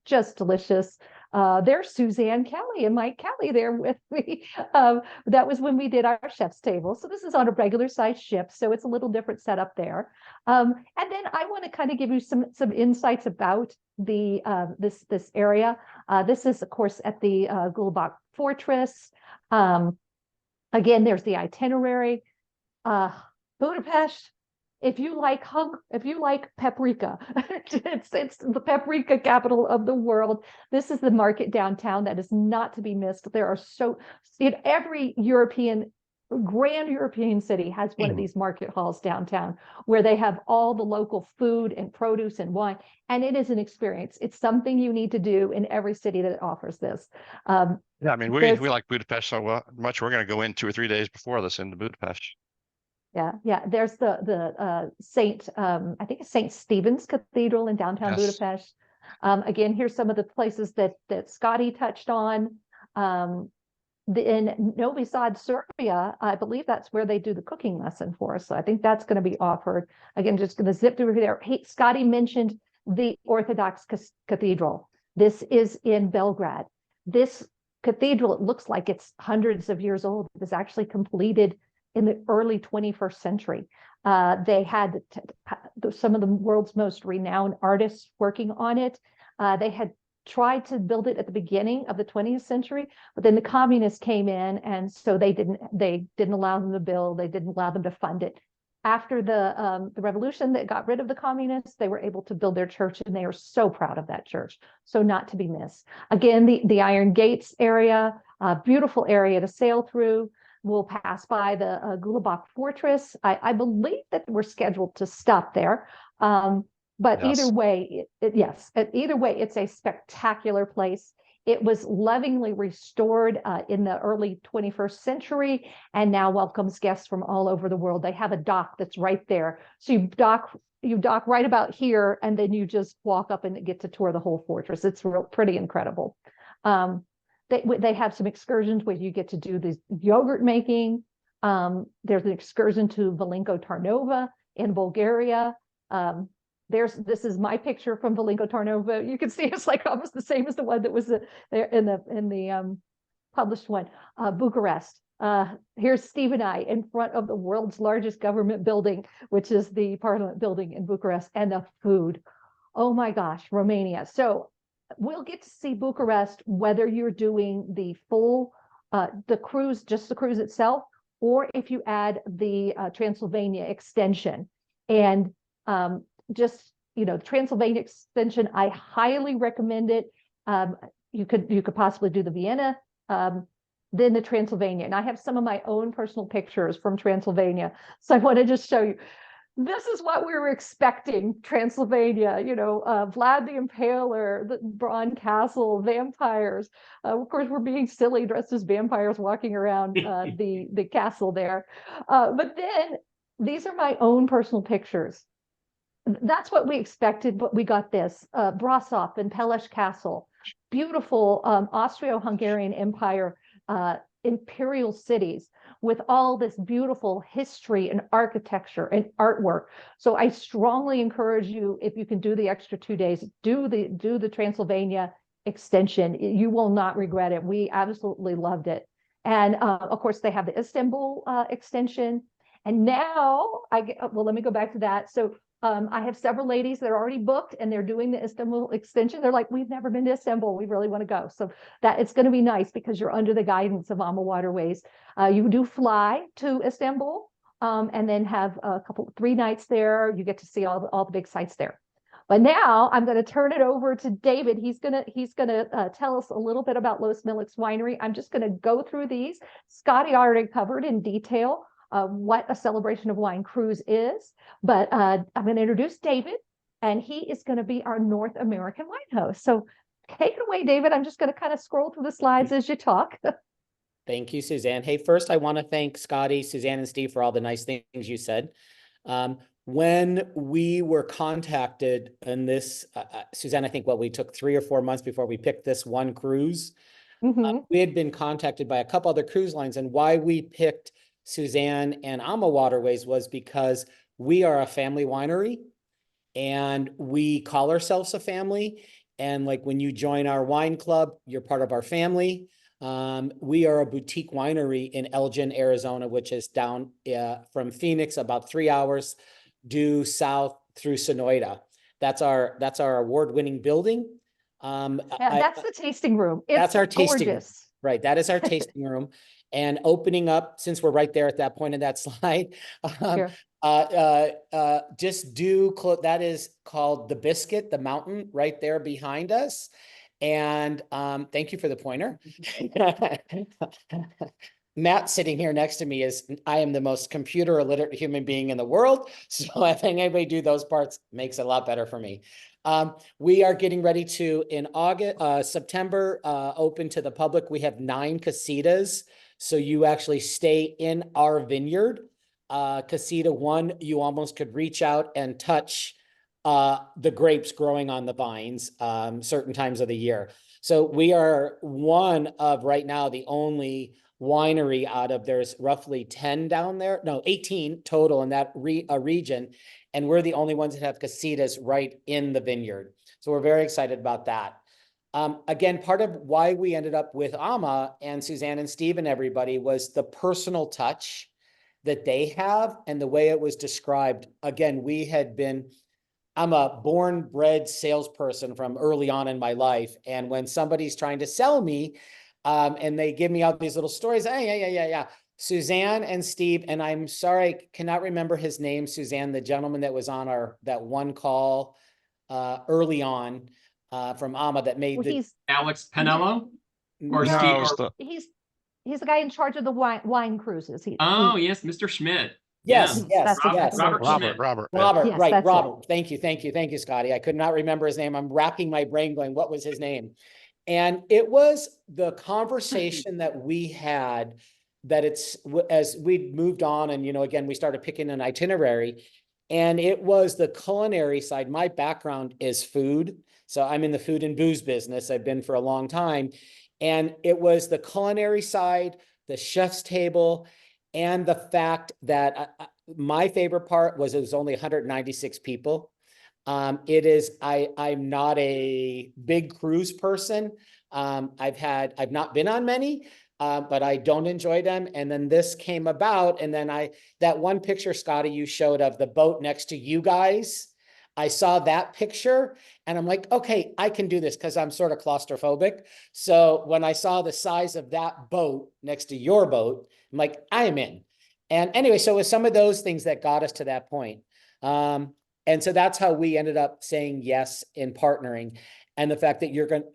just delicious. There's Suzanne Kelly and Mike Kelly there with me. That was when we did our chef's table. So this is on a regular size ship, so it's a little different setup there. And then I want to kind of give you some insights about the this area. This is, of course, at the Gulbach Fortress. Again, there's the itinerary. Budapest. If you like paprika, it's the paprika capital of the world. This is the market downtown that is not to be missed. There are every grand European city has one of these market halls downtown where they have all the local food and produce and wine, and it is an experience. It's something you need to do in every city that offers this. Yeah, I mean, we like Budapest so much. We're going to go in 2 or 3 days before this into Budapest. Yeah. There's the Saint, I think it's St. Stephen's Cathedral in downtown Budapest. Again, here's some of the places that Scotty touched on. In Novi Sad, Serbia, I believe that's where they do the cooking lesson for us. So I think that's going to be offered. Again, just going to zip through there. Hey, Scotty mentioned the Orthodox Cathedral. This is in Belgrade. This cathedral, it looks like it's hundreds of years old. It was actually completed in the early 21st century. They had some of the world's most renowned artists working on it. They had tried to build it at the beginning of the 20th century, but then the communists came in, and so they didn't allow them to build. They didn't allow them to fund it. After the revolution that got rid of the communists, they were able to build their church, and they are so proud of that church. So not to be missed. Again, the Iron Gates area, beautiful area to sail through. We'll pass by the Gulbach Fortress. I believe that we're scheduled to stop there. But either way, either way, it's a spectacular place. It was lovingly restored in the early 21st century and now welcomes guests from all over the world. They have a dock that's right there. So you dock right about here, and then you just walk up and get to tour the whole fortress. It's pretty incredible. They have some excursions where you get to do this yogurt making. There's an excursion to Veliko Tarnova in Bulgaria. This is my picture from Veliko Tarnova. You can see it's like almost the same as the one that was there in the published one. Bucharest. Here's Steve and I in front of the world's largest government building, which is the Parliament building in Bucharest, and the food. Oh my gosh, Romania. So we'll get to see Bucharest, whether you're doing the full, the cruise, just the cruise itself, or if you add the Transylvania extension. And just, the Transylvania extension, I highly recommend it. You could possibly do the Vienna, then the Transylvania. And I have some of my own personal pictures from Transylvania. So I want to just show you. This is what we were expecting, Transylvania, Vlad the Impaler, the Bronze Castle, vampires. Of course, we're being silly, dressed as vampires walking around the castle there. But then these are my own personal pictures. That's what we expected, but we got this. Brasov and Peles Castle, beautiful Austro-Hungarian Empire imperial cities with all this beautiful history and architecture and artwork. So I strongly encourage you, if you can do the extra 2 days, do the Transylvania extension. You will not regret it. We absolutely loved it. And of course, they have the Istanbul extension. And now let me go back to that. So I have several ladies that are already booked, and they're doing the Istanbul extension. They're like, we've never been to Istanbul. We really want to go. So that it's going to be nice because you're under the guidance of AmaWaterways. You do fly to Istanbul and then have 3 nights there. You get to see all the big sites there. But now I'm going to turn it over to David. He's gonna tell us a little bit about Los Milics Winery. I'm just going to go through these. Scotty already covered in detail what a celebration of wine cruise is, but I'm going to introduce David, and he is going to be our North American wine host. So take it away, David. I'm just going to kind of scroll through the slides as you talk. Thank you, Suzanne. Hey, first, I want to thank Scotty, Suzanne, and Steve for all the nice things you said. When we were contacted in this, Suzanne, I think we took 3 or 4 months before we picked this one cruise. We had been contacted by a couple other cruise lines, and why we picked Suzanne and AmaWaterways was because we are a family winery, and we call ourselves a family. And like when you join our wine club, you're part of our family. We are a boutique winery in Elgin, Arizona, which is down from Phoenix, about 3 hours due south through Sonoyta. That's our award-winning building. That's the tasting room. That's our tasting room. Gorgeous. Right, that is our tasting room. And opening up, since we're right there at that point in that slide, that is called The Biscuit, the mountain right there behind us. And thank you for the pointer. Matt sitting here next to me I am the most computer illiterate human being in the world. So I think anybody do those parts makes it a lot better for me. We are getting ready to, in September, open to the public. We have 9 casitas. So you actually stay in our vineyard. Casita 1, you almost could reach out and touch the grapes growing on the vines certain times of the year. So we are one of right now the only winery out of, there's roughly 10 down there, no, 18 total in that region. And we're the only ones that have casitas right in the vineyard. So we're very excited about that. Again, part of why we ended up with Ama and Suzanne and Steve and everybody was the personal touch that they have and the way it was described. Again, I'm a born bred salesperson from early on in my life. And when somebody's trying to sell me and they give me all these little stories, yeah. Suzanne and Steve, and I'm sorry, I cannot remember his name, Suzanne, the gentleman that was on that one call early on from Ama that made Alex Pinello? Or No, Steve? He's the guy in charge of the wine cruises. Yes, Mr. Schmidt. Yes. Robert. Yes, right, Robert. Thank you, Scotty. I could not remember his name. I'm racking my brain going, what was his name? And it was the conversation that we had that as we moved on and, again, we started picking an itinerary, and it was the culinary side. My background is food. So I'm in the food and booze business. I've been for a long time. And it was the culinary side, the chef's table, and the fact that my favorite part was it was only 196 people. I'm not a big cruise person. I've not been on many, but I don't enjoy them. And then this came about. And then that one picture, Scotty, you showed of the boat next to you guys, I saw that picture and I'm like, okay, I can do this because I'm sort of claustrophobic. So when I saw the size of that boat next to your boat, I'm like, I am in. And anyway, so it was some of those things that got us to that point. And so that's how we ended up saying yes in partnering. And the fact that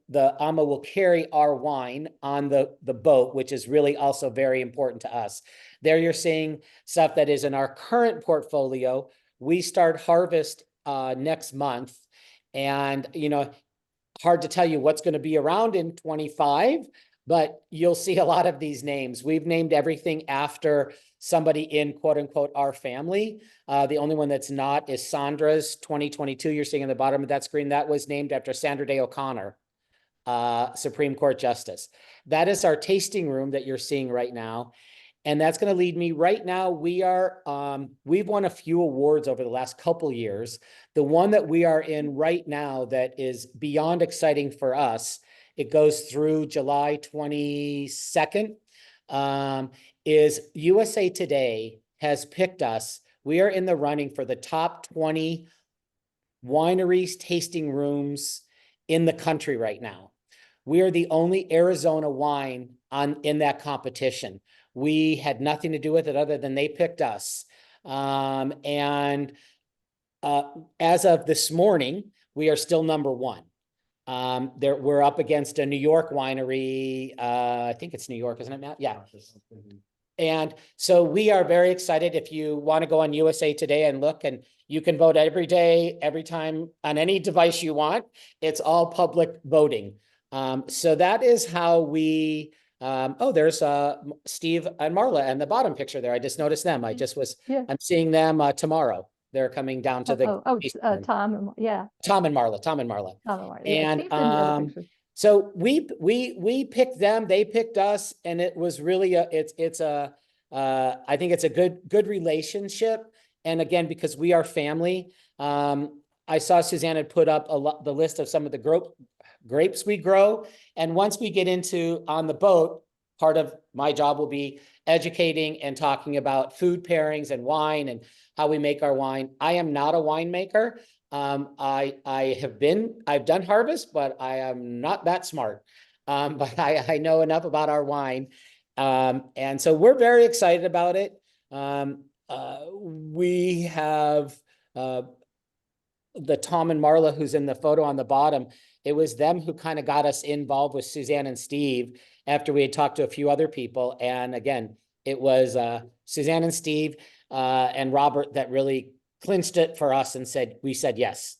the Ama will carry our wine on the boat, which is really also very important to us. There you're seeing stuff that is in our current portfolio. We start harvest next month, and hard to tell you what's going to be around in 25, but you'll see a lot of these names. We've named everything after somebody in quote unquote our family. The only one that's not is Sandra's 2022. You're seeing on the bottom of that screen. That was named after Sandra Day O'Connor, Supreme Court Justice. That is our tasting room that you're seeing right now. And that's going to lead me right now. We've won a few awards over the last couple years. The one that we are in right now that is beyond exciting for us, it goes through July 22nd, is USA Today has picked us. We are in the running for the top 20 wineries, tasting rooms in the country right now. We are the only Arizona wine in that competition. We had nothing to do with it other than they picked us. As of this morning, we are still number one. We're up against a New York winery. I think it's New York, isn't it, Matt? Yeah. And so we are very excited. If you want to go on USA Today and look, and you can vote every day, every time on any device you want. It's all public voting. So that is how we, there's Steve and Marla and the bottom picture there. I just noticed them. I'm seeing them tomorrow. They're coming down to the Tom and Tom and Marla. And so we picked them, they picked us, and it was really I think it's a good relationship. And again, because we are family, I saw Suzanne had put up the list of some of the grapes we grow. And once we get into on the boat, part of my job will be educating and talking about food pairings and wine and how we make our wine. I am not a winemaker. I've done harvest, but I am not that smart. But I know enough about our wine. And so we're very excited about it. We have the Tom and Marla, who's in the photo on the bottom. It was them who kind of got us involved with Suzanne and Steve after we had talked to a few other people. And again, it was Suzanne and Steve and Robert that really clinched it for us and we said yes.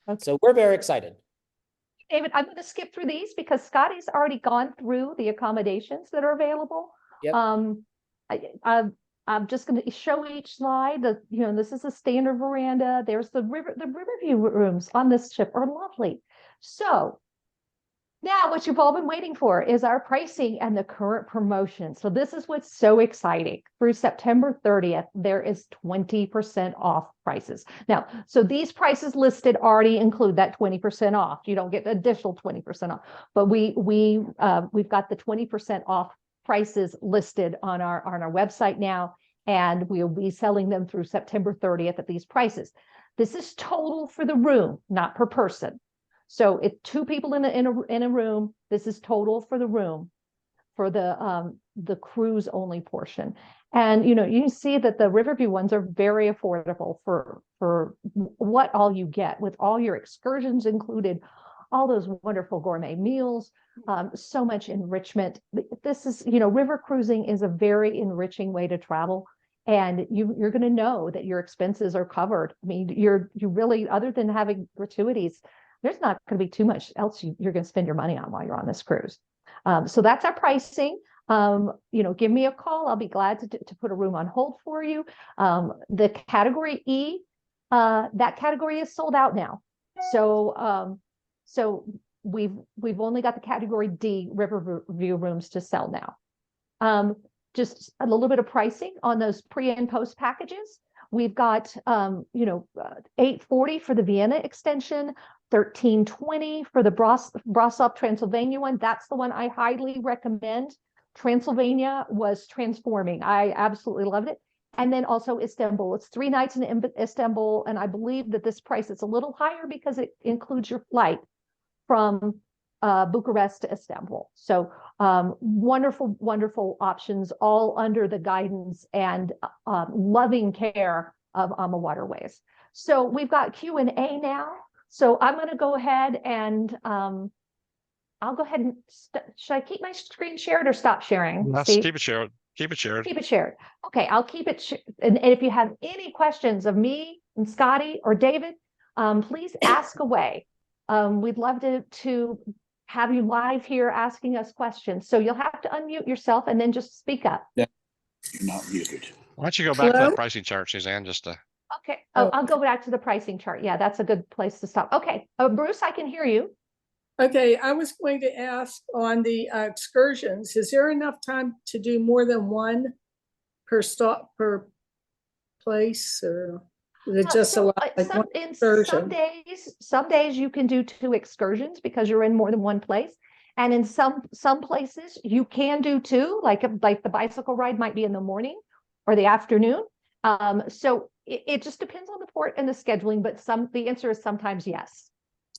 Okay. So we're very excited. David, I'm going to skip through these because Scotty's already gone through the accommodations that are available. Yep. I'm just going to show each slide. This is a standard veranda. There's the Riverview rooms on this ship are lovely. So now what you've all been waiting for is our pricing and the current promotion. So this is what's so exciting. Through September 30th, there is 20% off prices. Now, so these prices listed already include that 20% off. You don't get the additional 20% off, but we've got the 20% off prices listed on our website now, and we'll be selling them through September 30th at these prices. This is total for the room, not per person. So if two people in a room, this is total for the room for the cruise only portion. And you can see that the Riverview ones are very affordable for what all you get, with all your excursions included, all those wonderful gourmet meals, so much enrichment. This is, river cruising is a very enriching way to travel. And you're going to know that your expenses are covered. I mean, you really, other than having gratuities, there's not going to be too much else you're going to spend your money on while you're on this cruise. So that's our pricing. Give me a call. I'll be glad to put a room on hold for you. The category E, that category is sold out now. So we've only got the category D Riverview rooms to sell now. Just a little bit of pricing on those pre and post packages. We've got $840 for the Vienna extension, $1320 for the Brasov Transylvania one. That's the one I highly recommend. Transylvania was transforming. I absolutely loved it. And then also Istanbul. It's 3 nights in Istanbul, and I believe that this price is a little higher because it includes your flight from Bucharest to Istanbul. So wonderful, wonderful options, all under the guidance and loving care of AmaWaterways. So we've got Q&A now. So I'm going to go ahead and I'll go ahead and should I keep my screen shared or stop sharing? Keep it shared. Keep it shared. Keep it shared. Okay, I'll keep it. And if you have any questions of me and Scotty or David, please ask away. We'd love to have you live here asking us questions. So you'll have to unmute yourself and then just speak up. Yeah, you're not muted. Why don't you go back to that pricing chart, Suzanne, just to... Okay, I'll go back to the pricing chart. Yeah, that's a good place to stop. Okay, Bruce, I can hear you. Okay, I was going to ask on the excursions, is there enough time to do more than one per stop per place, or is it just one excursion? Some days you can do 2 excursions because you're in more than one place, and in some places you can do 2, like the bicycle ride might be in the morning or the afternoon. So it just depends on the port and the scheduling, but the answer is sometimes yes.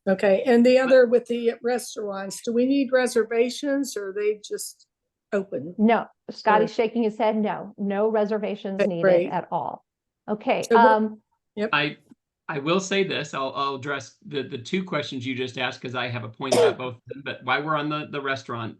Okay, and the other with the restaurants, do we need reservations or are they just open? No, Scotty's shaking his head. No reservations needed at all. Okay. So I will say this, I'll address the two questions you just asked because I have a point about both of them, but while we're on the restaurant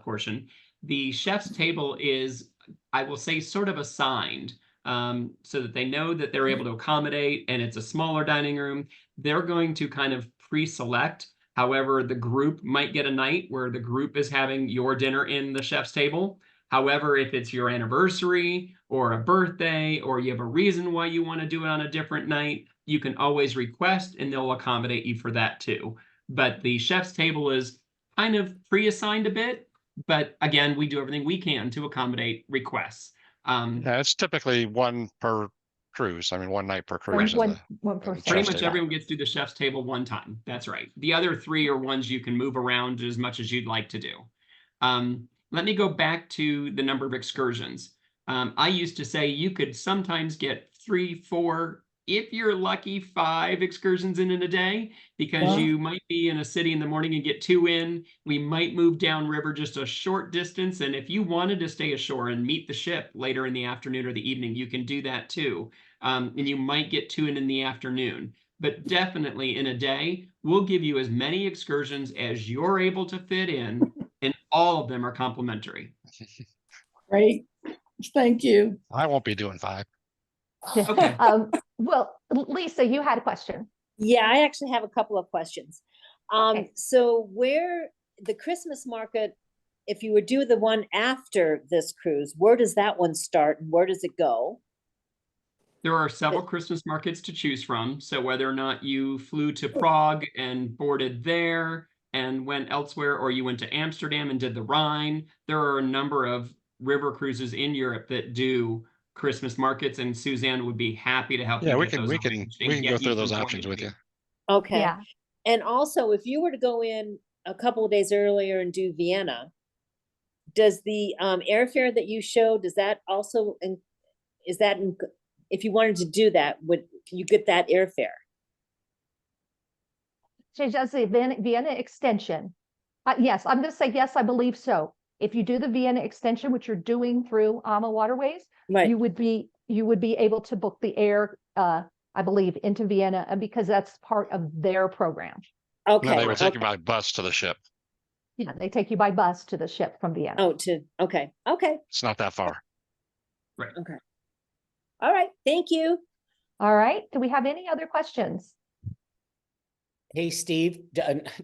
portion, the chef's table is, I will say, sort of assigned so that they know that they're able to accommodate, and it's a smaller dining room. They're going to kind of pre-select. However, the group might get a night where the group is having your dinner in the chef's table. However, if it's your anniversary or a birthday, or you have a reason why you want to do it on a different night, you can always request and they'll accommodate you for that too. But the chef's table is kind of pre-assigned a bit, but again, we do everything we can to accommodate requests. Yeah, it's typically one per cruise. I mean, one night per cruise. One person. Pretty chef's much table. everyone gets to the chef's table one time. That's right. The other three are ones you can move around as much as you'd like to do. Let me go back to the number of excursions. I used to say you could sometimes get 3, 4, if you're lucky, 5 excursions in a day, because you might be in a city in the morning and get 2 in. We might move downriver just a short distance. And if you wanted to stay ashore and meet the ship later in the afternoon or the evening, you can do that too. And you might get 2 in the afternoon. But definitely in a day, we'll give you as many excursions as you're able to fit in, and all of them are complimentary. Great. Thank you. I won't be doing 5. Okay. Well, Lisa, you had a question. Yeah, I actually have a couple of questions. Okay. So where the Christmas market, if you would do the one after this cruise, where does that one start and where does it go? There are several Christmas markets to choose from. So whether or not you flew to Prague and boarded there and went elsewhere, or you went to Amsterdam and did the Rhine, there are a number of river cruises in Europe that do Christmas markets, and Suzanne would be happy to help you. Yeah, we get can those we can options we and can get go you through those from point options A to with B. you. Okay. Yeah. And also, if you were to go in a couple of days earlier and do Vienna, does the airfare that you show, does that also, if you wanted to do that, would you get that airfare? She does the Vienna extension. Yes, I'm going to say yes, I believe so. If you do the Vienna extension, which you're doing through AmaWaterways, Right. you would be able to book the air, I believe, into Vienna, and because that's part of their program. Okay. No, they will take Okay. you by bus to the ship. Yeah, they take you by bus to the ship from Vienna. Oh, okay. Okay. It's not that far. Okay. All right. Thank you. All right. Do we have any other questions? Hey, Steve,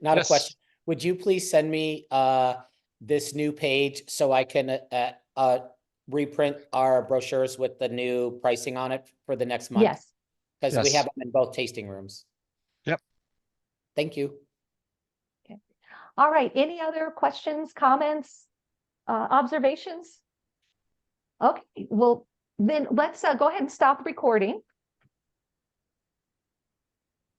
not a Yes. question. Would you please send me this new page so I can reprint our brochures with the new pricing on it for the next month? Yes. Because we Yes. have them in both tasting rooms. Yep. Thank you. All right. Any other questions, comments, observations? Okay. Well, then let's go ahead and stop the recording.